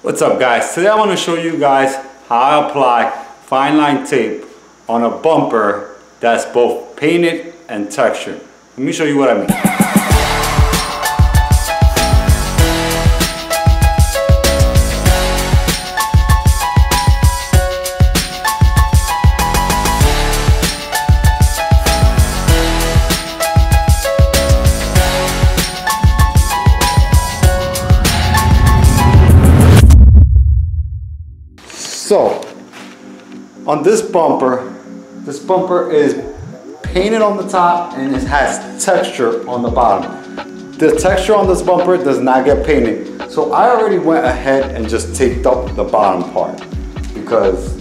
What's up guys? Today I want to show you guys how I apply fine line tape on a bumper that's both painted and textured. Let me show you what I mean. So, on this bumper is painted on the top and it has texture on the bottom. The texture on this bumper does not get painted. So I already went ahead and just taped up the bottom part because,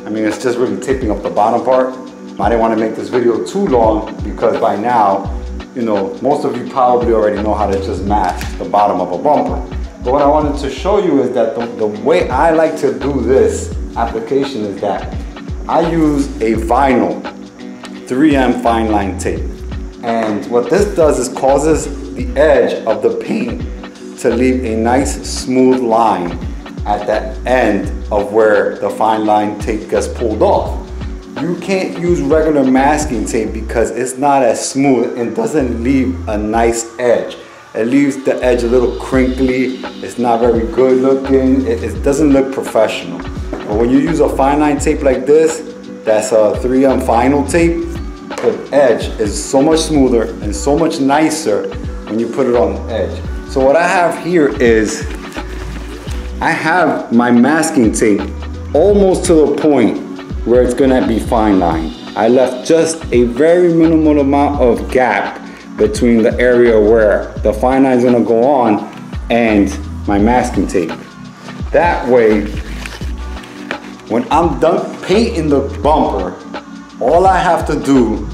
I mean, it's just really taping up the bottom part. I didn't want to make this video too long because by now, you know, most of you probably already know how to just mask the bottom of a bumper. But what I wanted to show you is that the way I like to do this application is that I use a vinyl 3M fine line tape. And what this does is causes the edge of the paint to leave a nice smooth line at the end of where the fine line tape gets pulled off. You can't use regular masking tape because it's not as smooth and doesn't leave a nice edge. It leaves the edge a little crinkly. It's not very good looking. It doesn't look professional. But when you use a fine line tape like this, that's a 3M vinyl tape, the edge is so much smoother and so much nicer when you put it on the edge. So what I have here is, I have my masking tape almost to the point where it's gonna be fine line. I left just a very minimal amount of gap between the area where the fine line is gonna go on and my masking tape. That way, when I'm done painting the bumper, all I have to do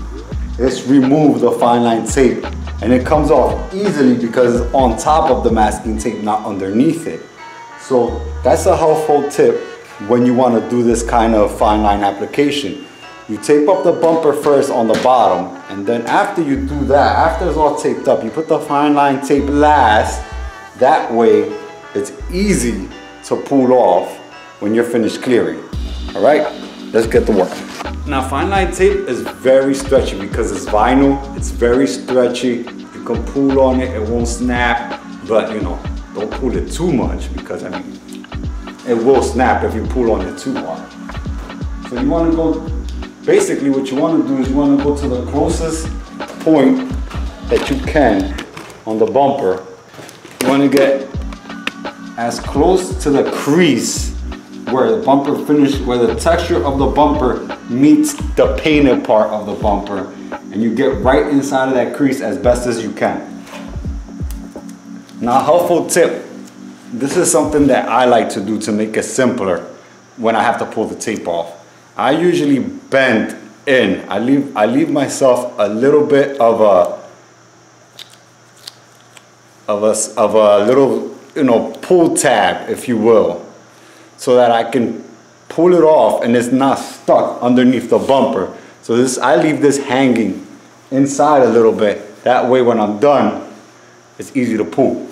is remove the fine line tape and it comes off easily because it's on top of the masking tape, not underneath it. So that's a helpful tip when you wanna do this kind of fine line application. You tape up the bumper first on the bottom, and then after you do that, after it's all taped up, you put the fine line tape last. That way, it's easy to pull off when you're finished clearing. All right, let's get to work. Now, fine line tape is very stretchy because it's vinyl. It's very stretchy. You can pull on it, it won't snap, but you know, don't pull it too much because I mean, it will snap if you pull on it too hard. So you want to go. Basically, what you want to do is you want to go to the closest point that you can on the bumper. You want to get as close to the crease where the bumper finished, where the texture of the bumper meets the painted part of the bumper, and you get right inside of that crease as best as you can. Now, helpful tip. This is something that I like to do to make it simpler when I have to pull the tape off. I usually bend in. I leave myself a little bit of a little, you know, pull tab, if you will, so that I can pull it off and it's not stuck underneath the bumper. So this, I leave this hanging inside a little bit. That way, when I'm done, it's easy to pull.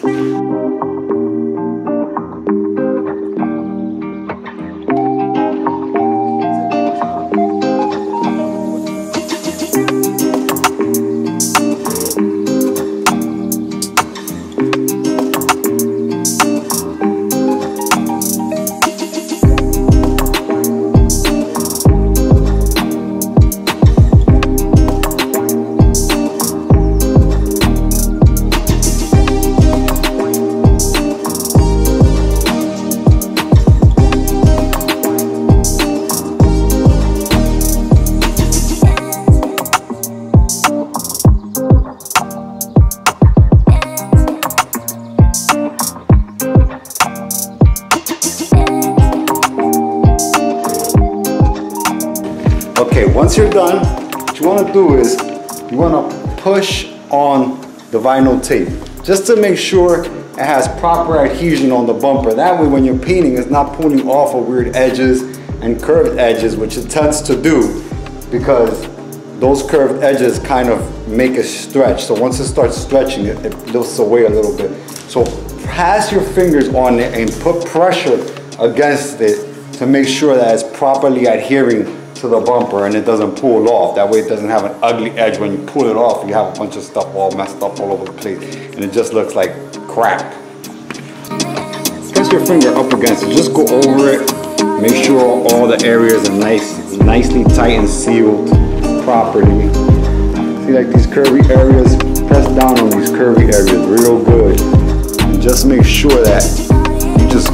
Okay, once you're done, what you want to do is you want to push on the vinyl tape just to make sure it has proper adhesion on the bumper. That way when you're painting, it's not pulling off of weird edges and curved edges, which it tends to do because those curved edges kind of make it stretch. So once it starts stretching, it lifts away a little bit. So pass your fingers on it and put pressure against it to make sure that it's properly adhering to the bumper and it doesn't pull off. That way it doesn't have an ugly edge. When you pull it off, you have a bunch of stuff all messed up all over the place and it just looks like crap. Press your finger up against it, just go over it. Make sure all the areas are nicely tight and sealed properly. See, like these curvy areas, press down on these curvy areas real good. And just make sure that you just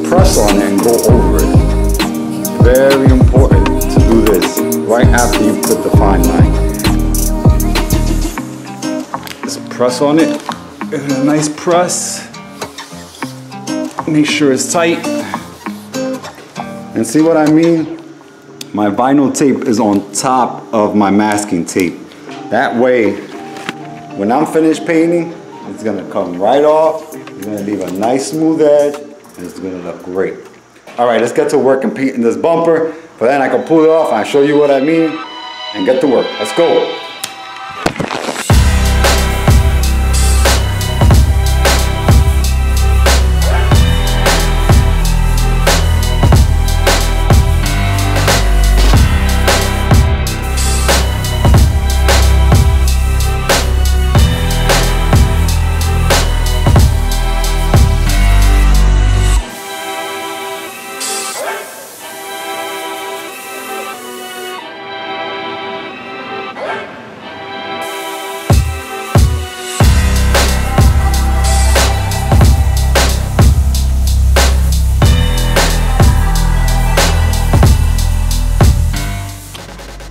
press on it and go over it. Very important to do this right after you put the fine line. Just press on it, give it a nice press. Make sure it's tight. And see what I mean? My vinyl tape is on top of my masking tape. That way, when I'm finished painting, it's gonna come right off. It's gonna leave a nice smooth edge, and it's gonna look great. All right, let's get to work and painting this bumper. But then I can pull it off and show you what I mean and get to work. Let's go.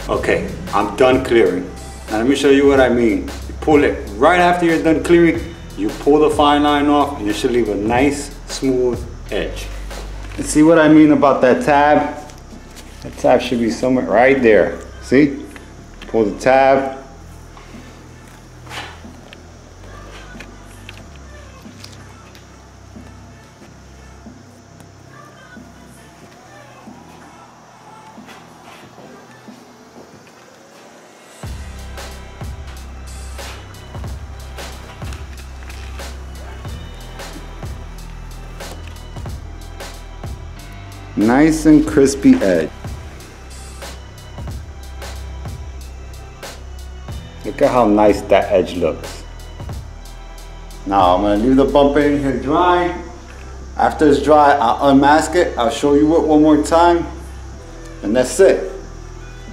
Okay, I'm done clearing. Now let me show you what I mean. You pull it right after you're done clearing, you pull the fine line off and you should leave a nice smooth edge. And see what I mean about that tab? That tab should be somewhere right there. See? Pull the tab. Nice and crispy edge. Look at how nice that edge looks. Now I'm gonna leave the bumper in here dry. After it's dry, I'll unmask it. I'll show you it one more time. And that's it.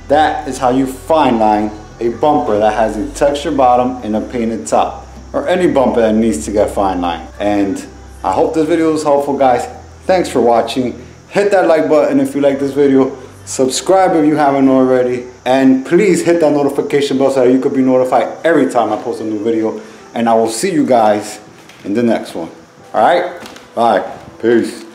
That is how you fine line a bumper that has a textured bottom and a painted top. Or any bumper that needs to get fine lined. And I hope this video was helpful, guys. Thanks for watching. Hit that like button if you like this video. Subscribe if you haven't already. And please hit that notification bell so that you could be notified every time I post a new video. And I will see you guys in the next one. All right? Bye. Peace.